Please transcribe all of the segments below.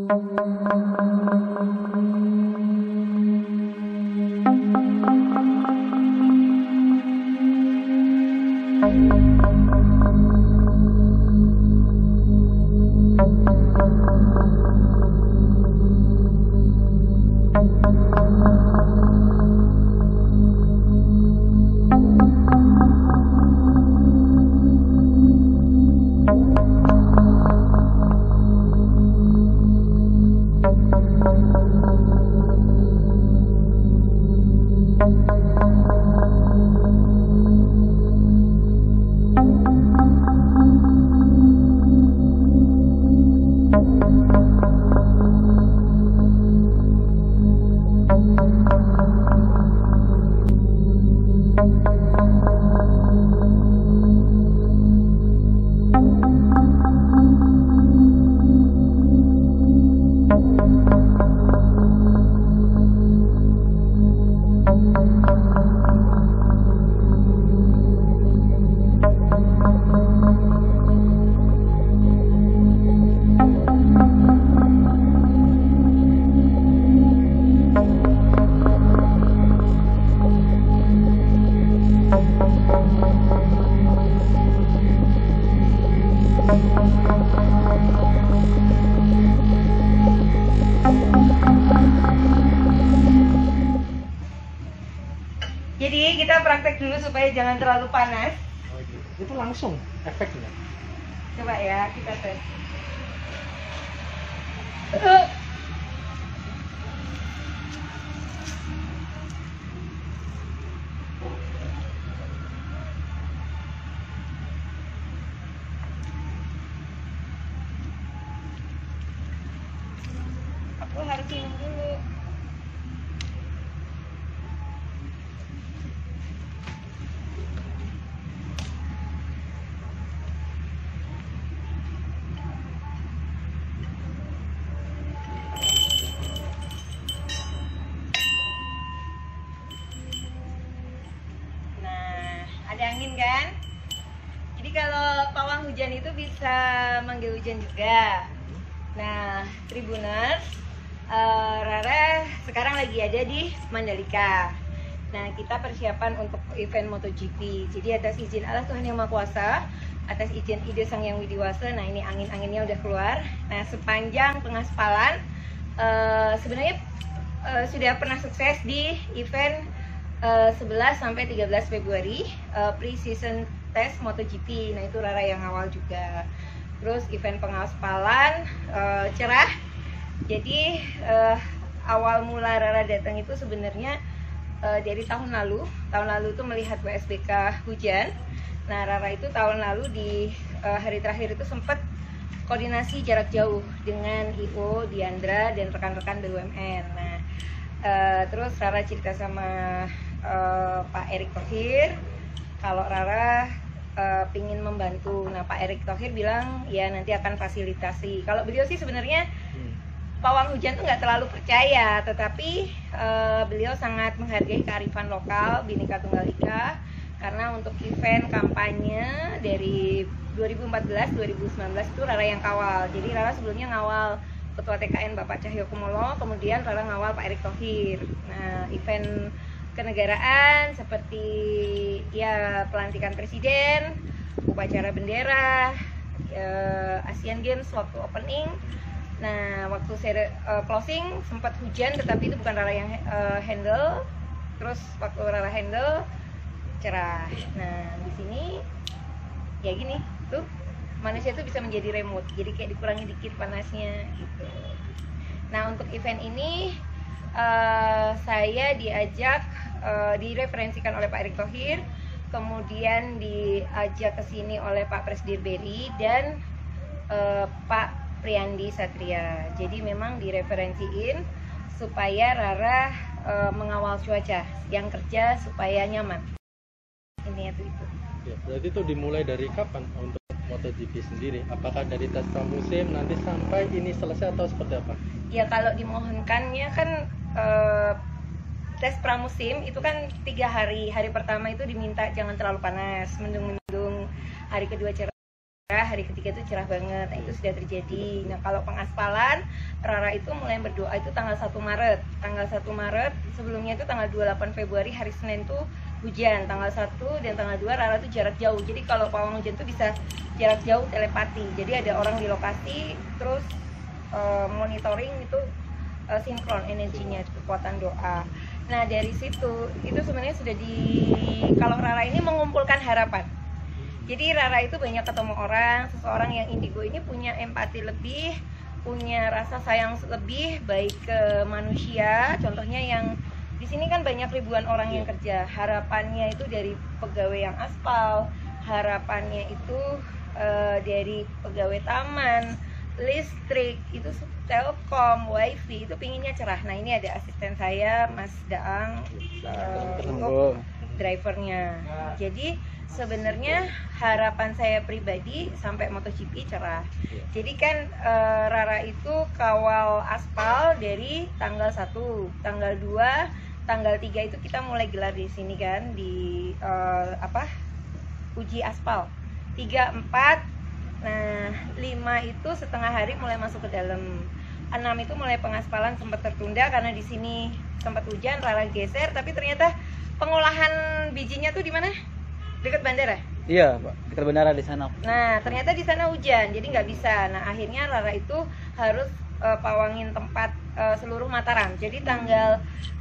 Jadi kita praktek dulu supaya jangan terlalu panas. Oh, itu langsung efeknya. Coba ya, kita tes. Aku harus minum dulu. Ada angin kan? Jadi kalau pawang hujan itu bisa manggil hujan juga. Nah, Tribuners, Rara sekarang lagi ada di Mandalika. Nah, kita persiapan untuk event MotoGP. Jadi atas izin Allah Tuhan Yang Maha Kuasa, atas izin Ide Sang Yang Widiwasa, nah ini angin-anginnya udah keluar. Nah, sepanjang pengaspalan sebenarnya sudah pernah sukses di event 11 sampai 13 Februari pre-season test MotoGP. Nah, itu Rara yang awal juga. Terus event pengaspalan cerah. Jadi awal mula Rara datang itu sebenarnya dari tahun lalu. Tahun lalu itu melihat WSBK hujan. Nah, Rara itu tahun lalu di hari terakhir itu sempat koordinasi jarak jauh dengan IO, Diandra, dan rekan-rekan BUMN. Nah, terus Rara cerita sama Pak Erick Thohir kalau Rara pingin membantu. Nah, Pak Erick Thohir bilang ya nanti akan fasilitasi. Kalau beliau sih sebenarnya pawang hujan tuh nggak terlalu percaya, tetapi beliau sangat menghargai kearifan lokal Bhinneka Tunggal Ika, karena untuk event kampanye dari 2014-2019 itu Rara yang kawal. Jadi Rara sebelumnya ngawal Ketua TKN Bapak Cahyokumolo, kemudian Rara ngawal Pak Erick Thohir. Nah, event kenegaraan seperti ya pelantikan presiden, upacara bendera, Asian Games waktu opening. Nah, waktu closing sempat hujan, tetapi itu bukan Rara yang handle. Terus waktu Rara handle cerah. Nah, di sini ya gini tuh, manusia itu bisa menjadi remote, jadi kayak dikurangi dikit panasnya gitu. Nah, untuk event ini saya diajak, direferensikan oleh Pak Erick Thohir, kemudian diajak ke sini oleh Pak Presdir Beri dan Pak Priyandi Satria. Jadi memang direferensiin supaya Rara mengawal cuaca, yang kerja supaya nyaman. Ini itu. Ya, berarti itu dimulai dari kapan untuk MotoGP sendiri? Apakah dari tes pramusim nanti sampai ini selesai atau seperti apa? Ya, kalau dimohonkannya kan tes pramusim itu kan 3 hari. Hari pertama itu diminta jangan terlalu panas, mendung-mendung. Hari kedua cerah, hari ketiga itu cerah banget. Nah, itu sudah terjadi. Nah, kalau pengaspalan Rara itu mulai berdoa itu tanggal 1 Maret. Tanggal 1 Maret, sebelumnya itu tanggal 28 Februari hari Senin tuh hujan. Tanggal 1 dan tanggal 2 Rara tuh jarak jauh. Jadi kalau pawang hujan tuh bisa jarak jauh telepati. Jadi ada orang di lokasi, terus monitoring itu sinkron energinya, kekuatan doa. Nah dari situ itu sebenarnya sudah kalau Rara ini mengumpulkan harapan. Jadi Rara itu banyak ketemu orang, seseorang yang indigo ini punya empati lebih, punya rasa sayang lebih baik ke manusia. Contohnya yang di sini kan banyak ribuan orang yang kerja. Harapannya itu dari pegawai yang aspal, harapannya itu dari pegawai taman, listrik, itu telkom, wifi, itu pinginnya cerah. Nah ini ada asisten saya, Mas Daang, untuk drivernya. Jadi sebenarnya harapan saya pribadi sampai MotoGP cerah. Jadi kan Rara itu kawal aspal dari tanggal 1, tanggal 2, tanggal 3 itu kita mulai gelar di sini kan di uji aspal. 3, 4, nah 5 itu setengah hari mulai masuk ke dalam. 6 itu mulai pengaspalan sempat tertunda karena di sini sempat hujan, Rara geser, tapi ternyata pengolahan bijinya tuh di mana? Dekat bandara? Iya, Pak. Dekat bandara di sana. Nah, ternyata di sana hujan, jadi nggak bisa. Nah, akhirnya Rara itu harus pawangin tempat seluruh Mataram. Jadi tanggal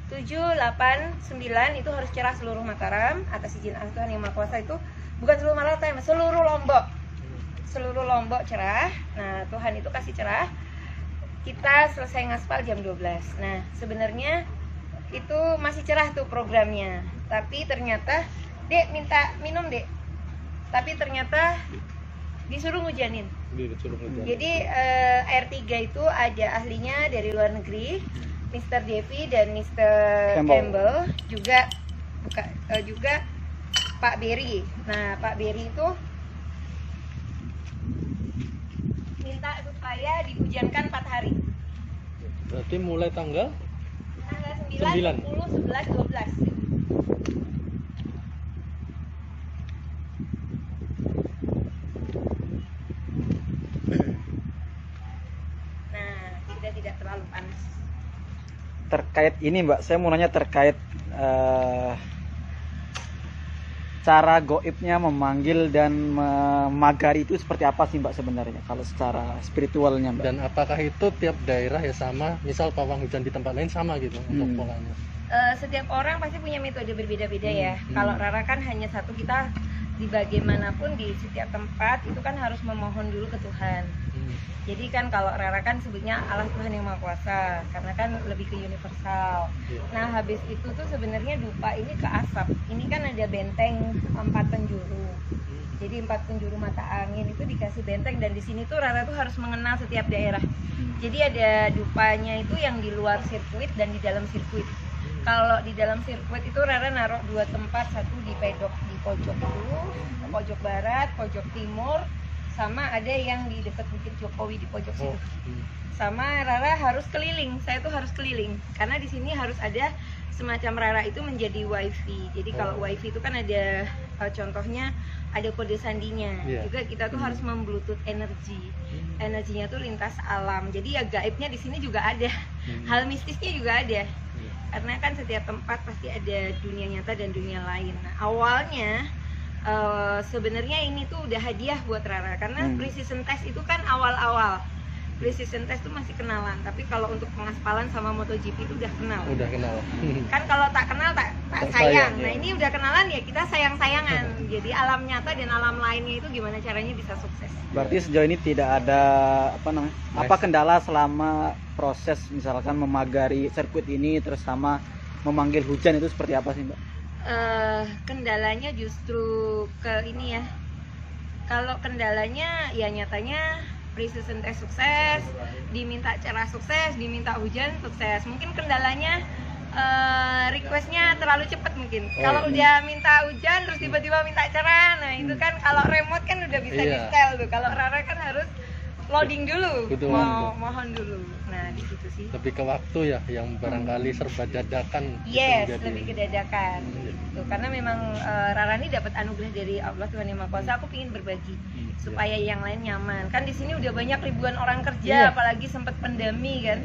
7, 8, 9 itu harus cerah seluruh Mataram atas izin Tuhan Yang Maha Kuasa. Itu bukan seluruh Mataram, seluruh Lombok. Seluruh Lombok cerah. Nah, Tuhan itu kasih cerah. Kita selesai ngaspal jam 12. Nah, sebenarnya itu masih cerah tuh programnya. Tapi ternyata Dek minta minum Dek, tapi ternyata disuruh hujanin. Jadi air 3 itu ada ahlinya dari luar negeri, Mr. Devi dan Mr. Campbell, juga juga Pak Berry. Nah Pak Berry itu minta supaya dihujankan 4 hari. Berarti mulai tanggal 9, 10, 11, 12. Tidak terlalu panas. Terkait ini Mbak, saya mau nanya terkait cara goibnya memanggil dan memagari itu seperti apa sih Mbak sebenarnya kalau secara spiritualnya Mbak? Dan apakah itu tiap daerah ya sama? Misal pawang hujan di tempat lain sama gitu untuk polanya? Setiap orang pasti punya metode berbeda-beda ya. Kalau Rara kan hanya satu, kita di bagaimanapun di setiap tempat itu kan harus memohon dulu ke Tuhan. Jadi kan kalau Rara kan sebutnya Allah Tuhan Yang Maha Kuasa, karena kan lebih ke universal. Nah habis itu tuh sebenarnya dupa ini ke asap. Ini kan ada benteng 4 penjuru. Jadi 4 penjuru mata angin itu dikasih benteng, dan di sini tuh Rara tuh harus mengenal setiap daerah. Jadi ada dupanya itu yang di luar sirkuit dan di dalam sirkuit. Kalau di dalam sirkuit itu Rara naruh 2 tempat, satu di pedok di pojok itu, pojok barat, pojok timur, sama ada yang di dekat Bukit Jokowi di pojok situ. Sama Rara harus keliling, saya tuh harus keliling karena di sini harus ada semacam Rara itu menjadi wifi. Jadi kalau wifi itu kan ada contohnya ada kode sandinya. Juga kita tuh harus membluetooth energi. Energinya tuh lintas alam. Jadi ya gaibnya di sini juga ada. Hal mistisnya juga ada. Karena kan setiap tempat pasti ada dunia nyata dan dunia lain. Nah, awalnya sebenarnya ini tuh udah hadiah buat Rara karena precision test itu kan awal-awal. Precision test tuh masih kenalan, tapi kalau untuk pengaspalan sama MotoGP itu udah kenal. Udah kenal. Kan kalau tak kenal tak sayang. Nah, ini udah kenalan ya kita sayang-sayangan. Jadi alam nyata dan alam lainnya itu gimana caranya bisa sukses. Berarti sejauh ini tidak ada apa kendala selama proses misalkan memagari sirkuit ini terus sama memanggil hujan itu seperti apa sih Mbak? Kendalanya justru ke ini ya. Kalau kendalanya ya nyatanya precision test sukses, diminta cerah sukses, diminta hujan sukses. Mungkin kendalanya requestnya terlalu cepat mungkin. Kalau udah minta hujan terus tiba-tiba minta cerah, nah itu kan kalau remote kan udah bisa di setel tuh. Kalau Rara kan harus loading dulu, Butuh waktu. mohon dulu. Nah di situ sih. Lebih ke waktu ya, yang barangkali serba dadakan. gitu Yes, menjadi- lebih ke dadakan. Iya. Gitu. Karena memang Rara ini dapat anugerah dari Allah Tuhan Yang Maha Kuasa. Aku ingin berbagi supaya yang lain nyaman. Kan di sini udah banyak ribuan orang kerja, Iya. apalagi sempat pandemi kan.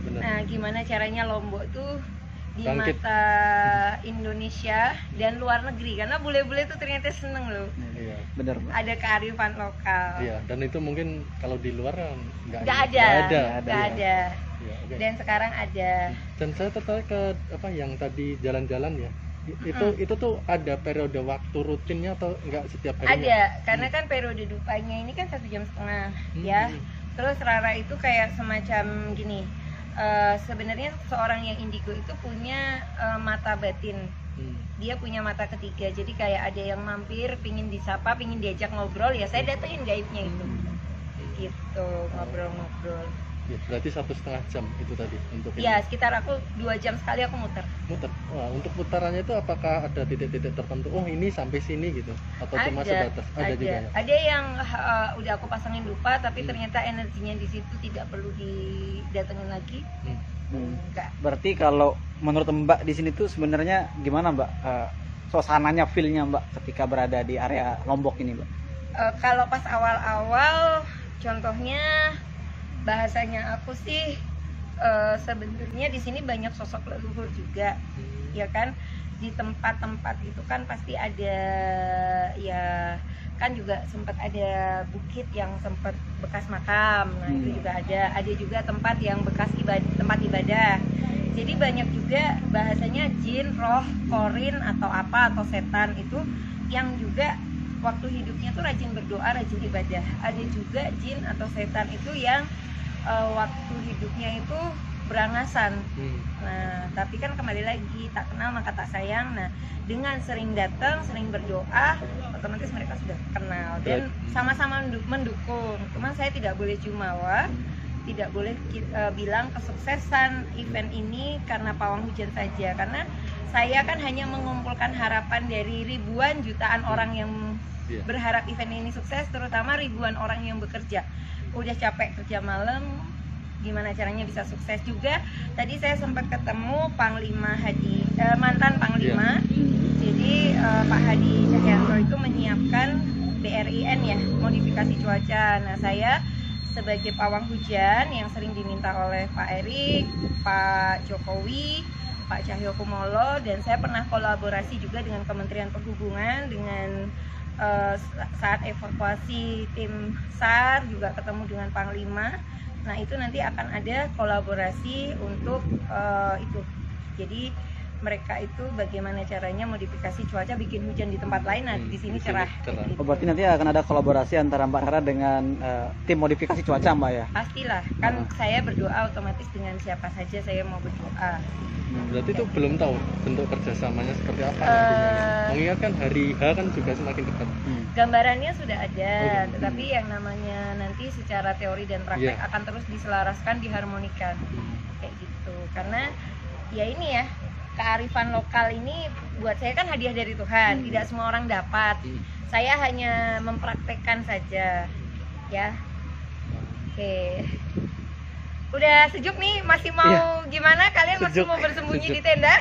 Benar. Nah, gimana caranya Lombok tuh di Bangkit. mata Indonesia dan luar negeri, karena bule-bule tuh ternyata seneng loh Iya. Bener, Mbak. ada kearifan lokal. Iya, dan itu mungkin kalau di luar Nggak ada, nggak nggak Iya. ada. Iya, oke. Dan sekarang ada. Dan saya tertarik ke apa yang tadi jalan-jalan ya. Itu tuh ada periode waktu rutinnya atau enggak setiap harinya? Ada, karena kan periode dupanya ini kan 1,5 jam ya. Terus Rara itu kayak semacam gini. Sebenarnya seorang yang indigo itu punya mata batin. Dia punya mata ketiga. Jadi kayak ada yang mampir, pingin disapa, pingin diajak ngobrol, ya saya datengin gaibnya itu. Gitu, ngobrol-ngobrol. Ya, berarti 1,5 jam itu tadi untuk ini. Ya, sekitar aku 2 jam sekali aku muter. Muter. Wah, untuk putarannya itu apakah ada titik-titik tertentu? Oh, ini sampai sini gitu atau cuma sebatas? Ada juga ya. Ada yang udah aku pasangin lupa, tapi ternyata energinya di situ tidak perlu didatengin lagi. Enggak. Berarti kalau menurut Mbak di sini tuh sebenarnya gimana, Mbak? Suasananya, feel-nya Mbak ketika berada di area Lombok ini, Mbak? Kalau pas awal-awal, contohnya bahasanya aku sih sebenarnya di sini banyak sosok leluhur juga, ya kan? Di tempat-tempat itu kan pasti ada, ya kan juga sempat ada bukit yang sempat bekas makam, nah itu juga ada juga tempat yang bekas tempat ibadah. Jadi banyak juga bahasanya jin, roh, korin atau apa atau setan itu yang juga waktu hidupnya tuh rajin berdoa, rajin ibadah. Ada juga jin atau setan itu yang waktu hidupnya itu berangasan. Nah, tapi kan kembali lagi, tak kenal maka tak sayang. Nah, dengan sering datang, sering berdoa, otomatis mereka sudah kenal dan sama-sama mendukung. Cuman saya tidak boleh jumawa, tidak boleh bilang kesuksesan event ini karena pawang hujan saja, karena saya kan hanya mengumpulkan harapan dari ribuan jutaan orang yang berharap event ini sukses, terutama ribuan orang yang bekerja. Udah capek kerja malam, gimana caranya bisa sukses juga. Tadi saya sempat ketemu Panglima Hadi, mantan Panglima. Jadi Pak Hadi Cahyanto itu menyiapkan BRIN ya, modifikasi cuaca. Nah, saya sebagai pawang hujan yang sering diminta oleh Pak Erik, Pak Jokowi, Pak Cahyokumolo, dan saya pernah kolaborasi juga dengan Kementerian Perhubungan dengan saat evakuasi tim SAR, juga ketemu dengan Panglima. Nah, itu nanti akan ada kolaborasi untuk itu. Jadi mereka itu bagaimana caranya modifikasi cuaca bikin hujan di tempat lain, nah di sini cerah. Gitu. Oh, berarti nanti akan ada kolaborasi antara Mbak Rara dengan tim modifikasi cuaca, Mbak ya? Pastilah, kan saya berdoa otomatis dengan siapa saja saya mau berdoa. Berarti itu belum tahu bentuk kerjasamanya seperti apa nantinya. Mengingat kan hari H kan juga semakin dekat. Gambarannya sudah ada, tetapi yang namanya nanti secara teori dan praktek akan terus diselaraskan, diharmonikan, kayak gitu. Karena ya ini ya, kearifan lokal ini buat saya kan hadiah dari Tuhan, tidak semua orang dapat. Saya hanya mempraktekkan saja, ya. Oke. Udah sejuk nih, masih mau gimana? Kalian masih mau bersembunyi di tenda?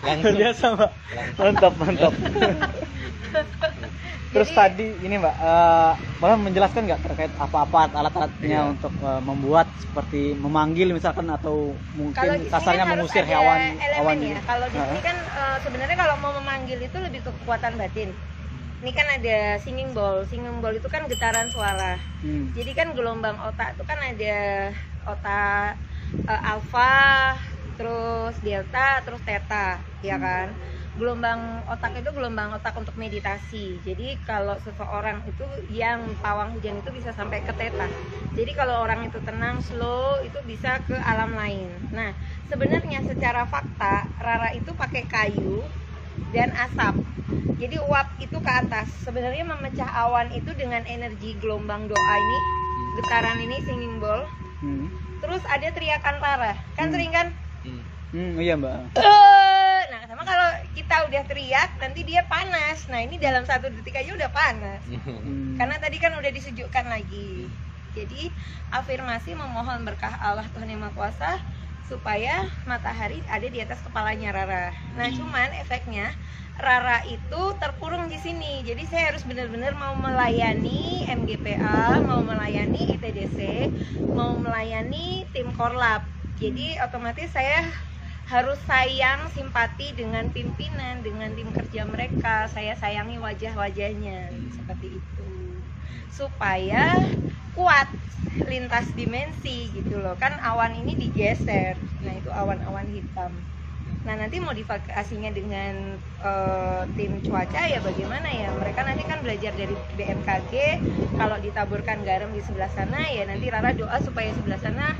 Luar biasa. Mbak. Mantap. Terus tadi ini Mbak, Mbak menjelaskan nggak terkait apa-apa alat-alatnya untuk membuat seperti memanggil misalkan atau mungkin kasarnya mengusir hewan ya. Kalau di sini kan sebenarnya kalau mau memanggil itu lebih ke kekuatan batin. Ini kan ada singing bowl itu kan getaran suara. Jadi kan gelombang otak itu kan ada otak alfa, terus delta, terus theta, ya kan? Gelombang otak itu gelombang otak untuk meditasi. Jadi kalau seseorang itu yang pawang hujan itu bisa sampai ke theta. Jadi kalau orang itu tenang, slow, itu bisa ke alam lain. Nah, sebenarnya secara fakta Rara itu pakai kayu dan asap. Jadi uap itu ke atas. Sebenarnya memecah awan itu dengan energi gelombang doa ini, getaran ini, singing bowl. Terus ada teriakan Rara. Kan sering kan? Iya Mbak. Nah, sama kalau kita udah teriak nanti dia panas. Nah ini dalam 1 detik aja udah panas. Karena tadi kan udah disejukkan lagi. Jadi afirmasi memohon berkah Allah Tuhan Yang Maha Kuasa supaya matahari ada di atas kepalanya Rara. Nah cuman efeknya Rara itu terkurung di sini. Jadi saya harus benar-benar mau melayani MGPA, mau melayani ITDC, mau melayani tim Korlap. Jadi otomatis saya harus sayang, simpati dengan pimpinan, dengan tim kerja mereka. Saya sayangi wajah-wajahnya seperti itu supaya kuat lintas dimensi gitu loh. Kan awan ini digeser. Nah itu awan-awan hitam. Nah nanti modifikasinya dengan tim cuaca ya bagaimana ya. Mereka nanti kan belajar dari BMKG. Kalau ditaburkan garam di sebelah sana ya nanti Rara doa supaya sebelah sana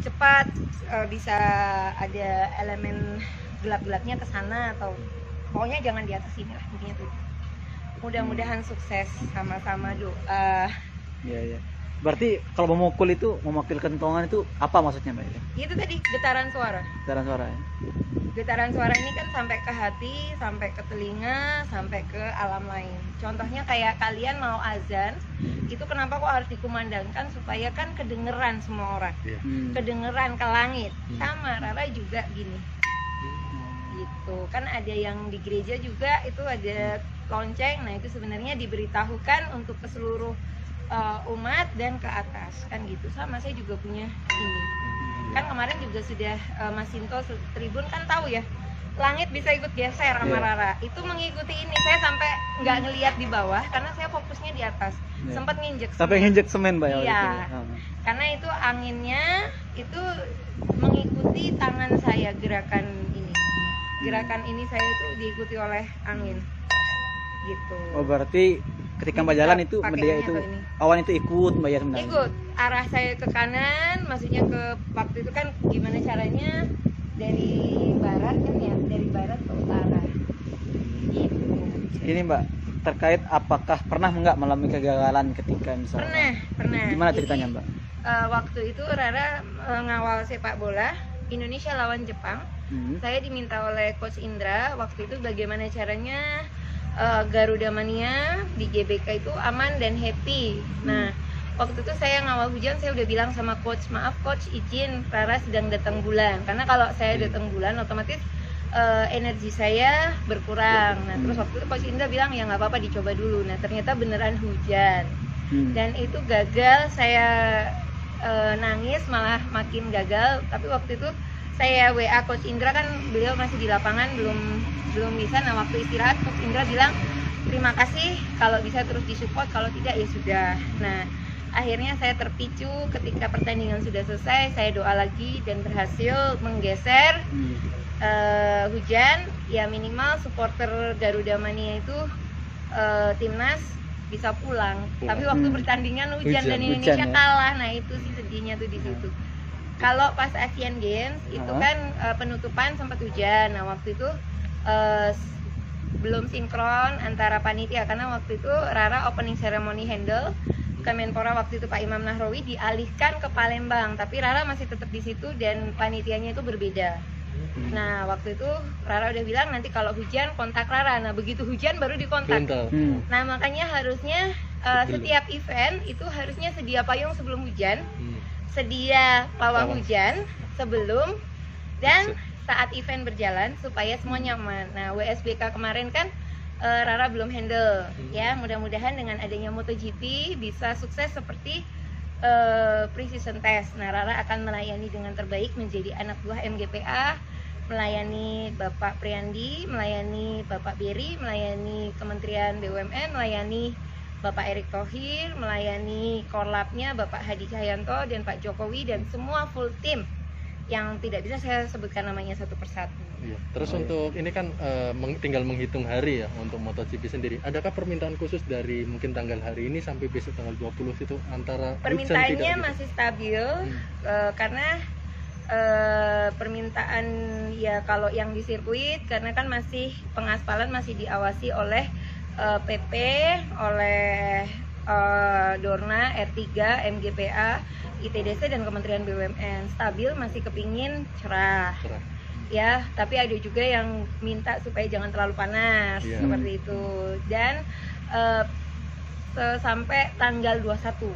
cepat bisa ada elemen gelap-gelapnya ke sana, atau pokoknya jangan di atas ini lah intinya tuh. Mudah-mudahan sukses, sama-sama doa. Iya. Berarti kalau memukul itu, memakil kentongan itu apa maksudnya Mbak? Itu tadi getaran suara. Getaran suara ya? Getaran suara ini kan sampai ke hati, sampai ke telinga, sampai ke alam lain. Contohnya kayak kalian mau azan, itu kenapa kok harus dikumandangkan supaya kan kedengeran semua orang. Kedengeran ke langit. Sama Rara juga gini. Gitu. Kan ada yang di gereja juga itu ada lonceng. Nah, itu sebenarnya diberitahukan untuk ke seluruh umat dan ke atas kan gitu. Sama saya juga punya ini. Kan kemarin juga sudah Mas Sinto Tribun kan tahu ya, langit bisa ikut geser sama Rara. Itu mengikuti ini. Saya sampai nggak ngelihat di bawah karena saya fokusnya di atas. Sempat nginjek semen. Sampai nginjek semen Mbak ya? Iya. Karena itu anginnya itu mengikuti tangan saya, gerakan ini. Gerakan ini saya itu diikuti oleh angin. Gitu. Oh berarti ketika Mbak jalan itu media itu awan itu ikut Mbak ya sebenarnya? Ikut, arah saya ke kanan, maksudnya ke waktu itu kan gimana caranya dari barat kan ya, dari barat ke utara. Gitu. Ini Mbak, terkait apakah pernah nggak mengalami kegagalan ketika misalnya? Pernah. Gimana ceritanya Mbak? Waktu itu Rara ngawal sepak bola Indonesia lawan Jepang. Saya diminta oleh Coach Indra waktu itu bagaimana caranya Garuda Mania di GBK itu aman dan happy. Nah, waktu itu saya ngawal hujan, saya udah bilang sama coach, maaf coach izin Rara sedang datang bulan. Karena kalau saya datang bulan otomatis energi saya berkurang. Nah, terus waktu itu coach Indra bilang ya nggak apa-apa dicoba dulu. Nah, ternyata beneran hujan. Dan itu gagal, saya nangis malah makin gagal. Tapi waktu itu saya WA Coach Indra kan beliau masih di lapangan belum bisa. Nah waktu istirahat Coach Indra bilang terima kasih kalau bisa terus disupport, kalau tidak ya sudah. Nah akhirnya saya terpicu ketika pertandingan sudah selesai, saya doa lagi dan berhasil menggeser hujan. Ya minimal supporter Garuda Mania itu timnas bisa pulang. Tapi waktu pertandingan hujan dan Indonesia kalah. Nah itu sih sedihnya tuh di situ. Kalau pas Asian Games itu kan penutupan sempat hujan. Nah waktu itu belum sinkron antara panitia karena waktu itu Rara opening ceremony handle, Kemenpora waktu itu Pak Imam Nahrawi dialihkan ke Palembang, tapi Rara masih tetap di situ dan panitianya itu berbeda. Nah waktu itu Rara udah bilang nanti kalau hujan kontak Rara. Nah begitu hujan baru dikontak. Nah makanya harusnya setiap event itu harusnya sedia payung sebelum hujan, sedia pawang hujan sebelum dan saat event berjalan supaya semua nyaman. Nah WSBK kemarin kan Rara belum handle ya, mudah-mudahan dengan adanya MotoGP bisa sukses seperti pre-season test. Nah Rara akan melayani dengan terbaik, menjadi anak buah MGPA, melayani Bapak Priandi, melayani Bapak Beri, melayani Kementerian BUMN, melayani Bapak Erick Thohir, melayani Korlapnya Bapak Hadi Cahyanto dan Pak Jokowi dan semua full tim yang tidak bisa saya sebutkan namanya satu persatu. Iya. Terus untuk ini kan tinggal menghitung hari ya untuk MotoGP sendiri. Adakah permintaan khusus dari mungkin tanggal hari ini sampai besok tanggal 20 itu antara permintaannya masih stabil karena permintaan ya kalau yang di sirkuit karena kan masih pengaspalan masih diawasi oleh PP, oleh Dorna, R3, MGPA, ITDC dan Kementerian BUMN. Stabil masih kepingin cerah. ya, tapi ada juga yang minta supaya jangan terlalu panas, Iya. seperti itu. Dan sampai tanggal 21,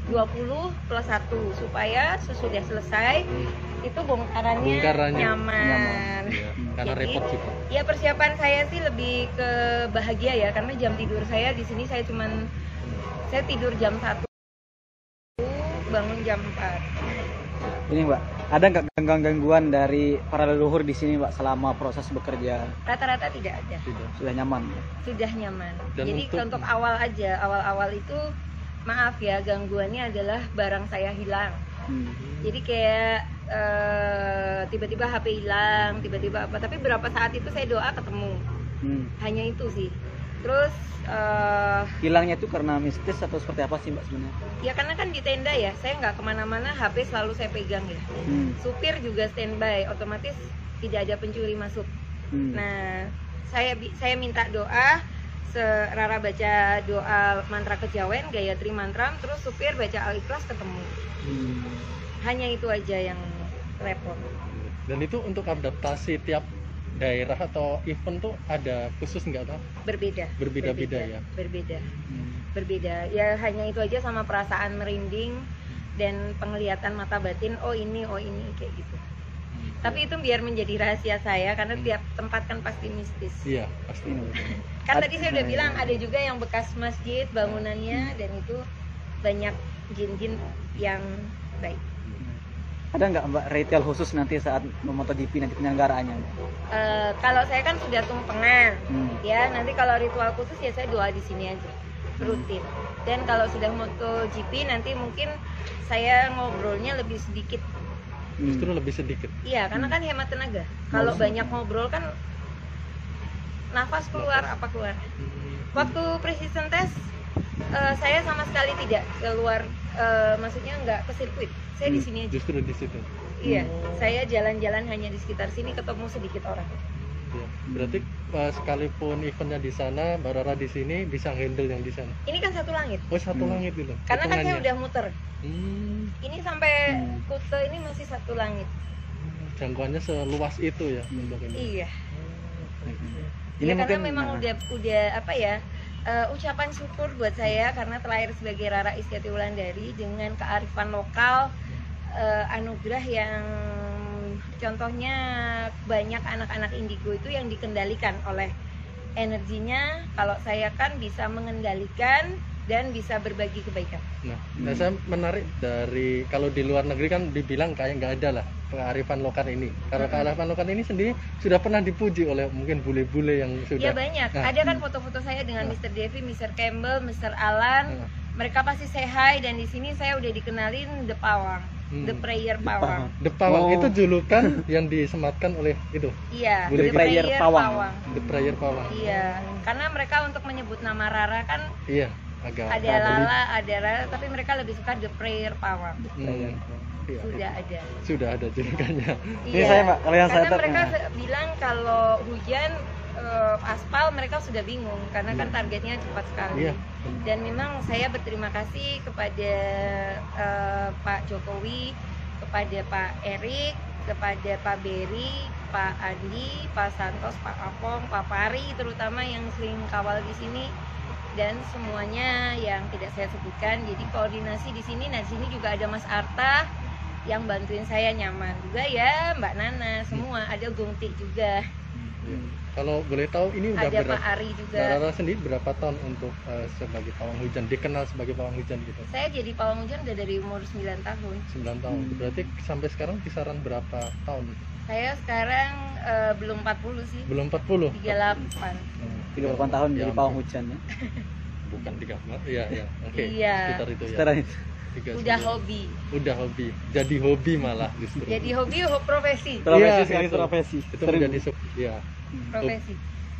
20 plus 1, supaya sesudah selesai itu bongkarannya nyaman. Iya, karena Jadi, repot juga. ya persiapan saya sih lebih ke bahagia ya, karena jam tidur saya di sini saya tidur jam 1, bangun jam 4. Ini Mbak, ada nggak gangguan dari para leluhur di sini Mbak selama proses bekerja? Rata-rata tidak ada. Tidak. Sudah nyaman? Sudah nyaman. Dan Jadi untuk- untuk awal-awal itu maaf ya, gangguannya adalah barang saya hilang. Jadi kayak tiba-tiba HP hilang, tiba-tiba apa, tapi berapa saat itu saya doa ketemu. Hanya itu sih. Terus Hilangnya itu karena mistis atau seperti apa sih Mbak sebenarnya? ya karena kan di tenda ya, saya nggak kemana-mana, HP selalu saya pegang ya. Supir juga standby, otomatis tidak ada pencuri masuk. Nah, saya minta doa, Rara baca doa mantra kejawen, Gayatri mantra, terus supir baca Al-Ikhlas ketemu. Hanya itu aja yang repot. Dan itu untuk adaptasi tiap daerah atau event tuh ada khusus nggak Pak? Berbeda-beda ya? Berbeda. Ya hanya itu aja, sama perasaan merinding dan penglihatan mata batin, oh ini kayak gitu. Tapi itu biar menjadi rahasia saya, karena tiap tempat kan pasti mistis. Iya, pasti. Kan tadi saya udah bilang ada juga yang bekas masjid bangunannya, dan itu banyak jin-jin yang baik. Ada nggak Mbak ritual khusus nanti saat MotoGP nanti penyelenggaraannya? Kalau saya kan sudah tumpengan, ya nanti kalau ritual khusus ya saya doa di sini aja, rutin. Dan kalau sudah MotoGP nanti mungkin saya ngobrolnya lebih sedikit. Justru lebih sedikit. Iya, karena kan hemat tenaga. Kalau banyak ngobrol kan nafas keluar apa keluar. Waktu precision test saya sama sekali tidak keluar, maksudnya nggak ke sirkuit. Saya di sini aja. Justru di situ. Iya, saya jalan-jalan hanya di sekitar sini, ketemu sedikit orang. Iya. Berarti sekalipun eventnya di sana, Mbak Rara di sini bisa handle yang di sana. Ini kan satu langit. Oh, satu langit gitu. Karena kan saya hitungannya. udah muter. Ini sampai Kute ini masih satu langit. Jangkauannya seluas itu ya untuk ini. Iya. Ini Ya, karena mungkin- memang udah apa ya, ucapan syukur buat saya karena terlahir sebagai Rara Istiati Wulandari dengan kearifan lokal, anugerah yang contohnya banyak anak-anak indigo itu yang dikendalikan oleh energinya. Kalau saya kan bisa mengendalikan dan bisa berbagi kebaikan. Nah, saya menarik dari kalau di luar negeri kan dibilang kayak nggak ada lah kearifan lokal ini. Kalau kearifan lokal ini sendiri sudah pernah dipuji oleh mungkin bule-bule yang sudah. Ya banyak. Nah, Ada kan foto-foto saya dengan Mr. Devi, Mr. Campbell, Mr. Alan. Mereka pasti say hi, dan di sini saya udah dikenalin The Pawang, The Prayer Pawang. The Pawang Oh. itu julukan yang disematkan oleh itu. Iya, Boleh The Prayer Prayer Pawang. Pawang. The Prayer Pawang. Iya, karena mereka untuk menyebut nama Rara kan Iya, agak ada Lala, ada Rara, tapi mereka lebih suka The Prayer Pawang. Iya, Sudah ada. sudah ada julukannya. Ini saya, Mbak, kalau yang karena saya mereka tanya. bilang kalau hujan aspal mereka sudah bingung karena kan targetnya cepat sekali. Iya. Dan memang saya berterima kasih kepada Pak Jokowi, kepada Pak Erik, kepada Pak Beri, Pak Andi, Pak Santos, Pak Apong, Pak Pari terutama yang sering kawal di sini, dan semuanya yang tidak saya sebutkan. Jadi koordinasi di sini. Nah, di sini juga ada Mas Arta yang bantuin saya nyaman juga ya, Mbak Nana, semua ada Gongti juga. Kalau boleh tahu ini udah Ada berapa? Pak Ari juga. Mbak Rara sendiri berapa tahun untuk sebagai pawang hujan, dikenal sebagai pawang hujan gitu? Saya jadi pawang hujan udah dari umur 9 tahun. 9 tahun. Berarti sampai sekarang kisaran berapa tahun? Saya sekarang belum 40 sih. Belum 40? 38. 38 tahun Ya jadi ampun. pawang hujan ya. Bukan 3. Iya, iya. Oke. Iya. Sekitar itu ya. Sekarang itu. 39. Udah hobi. Udah hobi. Jadi hobi malah justru. Jadi hobi profesi. Profesi Iya, sekali itu. profesi. Itu Sering. menjadi ya. Profesi.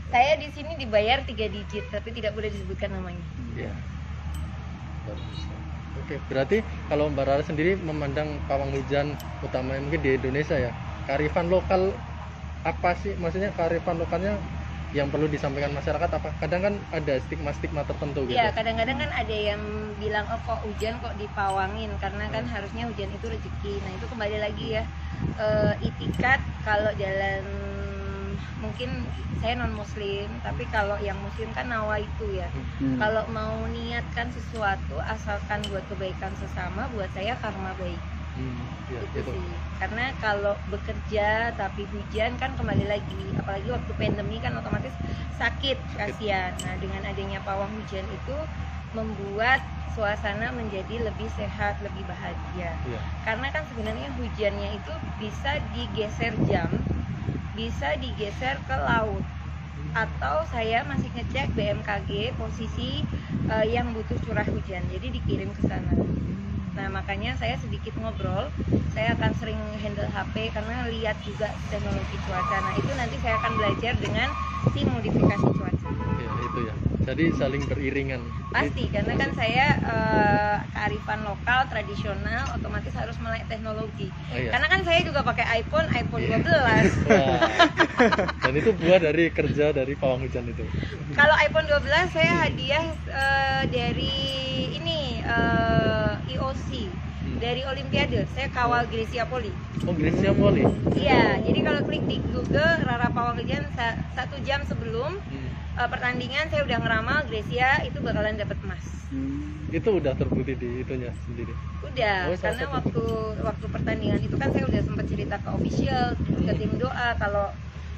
Saya di sini dibayar 3 digit tapi tidak boleh disebutkan namanya. Iya. Bagus. Oke, berarti kalau Mbak Rara sendiri memandang pawang hujan utamanya mungkin di Indonesia ya, kearifan lokal apa sih? Maksudnya kearifan lokalnya yang perlu disampaikan masyarakat apa? Kadang kan ada stigma-stigma tertentu gitu. Ya, kadang-kadang kan ada yang bilang, oh kok hujan kok dipawangin, karena kan harusnya hujan itu rezeki. Nah itu kembali lagi ya, itikat kalau dalam, mungkin saya non muslim, tapi kalau yang muslim kan nawa itu ya. Kalau mau niatkan sesuatu asalkan buat kebaikan sesama, buat saya karma baik. Ya, Itu gitu. sih. Karena kalau bekerja tapi hujan kan kembali lagi, apalagi waktu pandemi kan otomatis sakit, kasihan. Nah dengan adanya pawang hujan itu membuat suasana menjadi lebih sehat, lebih bahagia. Iya. Karena kan sebenarnya hujannya itu bisa digeser jam, bisa digeser ke laut, atau saya masih ngecek BMKG posisi yang butuh curah hujan, jadi dikirim ke sana. Nah makanya saya sedikit ngobrol, saya akan sering handle HP karena lihat juga teknologi cuaca. Nah itu nanti saya akan belajar dengan tim modifikasi cuaca. Ya, itu ya. Jadi saling beriringan. Pasti, karena kan saya kearifan lokal tradisional otomatis harus melek teknologi. Oh, iya. Karena kan saya juga pakai iPhone 12. Wah. Dan itu buah dari kerja dari pawang hujan itu. Kalau iPhone 12 saya hadiah dari ini IOC, dari Olimpiade. Saya kawal Grecia Poli. Oh, Grecia Poli. Iya, jadi kalau klik di Google Rara Pawang Hujan 1 jam sebelum pertandingan saya udah ngeramal Grecia itu bakalan dapat emas. Itu udah terbukti di itunya sendiri. Udah, Oh, salah karena satu. waktu pertandingan itu kan saya udah sempat cerita ke official, ke tim doa kalau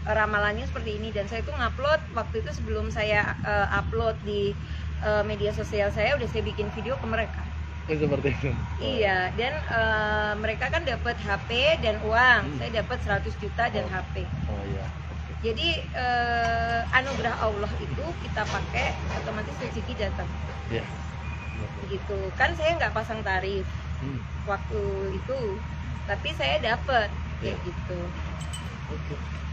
ramalannya seperti ini, dan saya tuh ngupload waktu itu sebelum saya upload di media sosial saya, udah saya bikin video ke mereka. Oh, seperti itu. Iya, dan mereka kan dapat HP dan uang. Saya dapat 100 juta dan HP. Oh iya. Jadi anugerah Allah itu kita pakai, otomatis rezeki datang. Ya. Gitu. Kan saya nggak pasang tarif waktu itu, tapi saya dapat kayak gitu.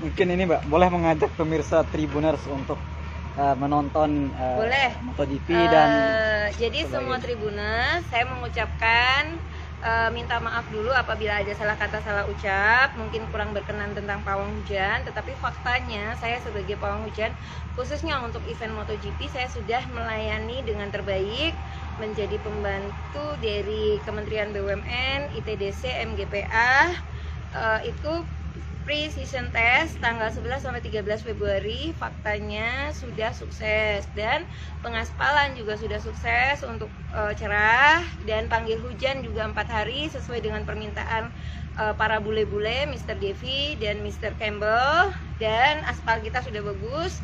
Mungkin ini Mbak boleh mengajak pemirsa Tribuners untuk menonton Boleh. MotoGP dan Jadi semua Tribuners, saya mengucapkan minta maaf dulu apabila ada salah kata, salah ucap, mungkin kurang berkenan tentang pawang hujan. Tetapi faktanya saya sebagai pawang hujan, khususnya untuk event MotoGP, saya sudah melayani dengan terbaik, menjadi pembantu dari Kementerian BUMN, ITDC, MGPA. Itu pre-season test tanggal 11 sampai 13 Februari, faktanya sudah sukses, dan pengaspalan juga sudah sukses untuk cerah, dan panggil hujan juga 4 hari sesuai dengan permintaan para bule-bule Mr. Devi dan Mr. Campbell, dan aspal kita sudah bagus.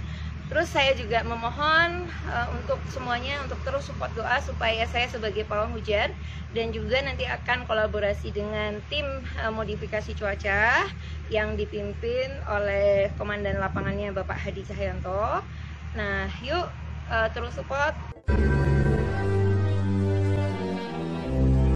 Terus saya juga memohon untuk semuanya untuk terus support doa supaya saya sebagai pawang hujan, dan juga nanti akan kolaborasi dengan tim modifikasi cuaca yang dipimpin oleh komandan lapangannya Bapak Hadi Cahyanto. Nah, yuk terus support.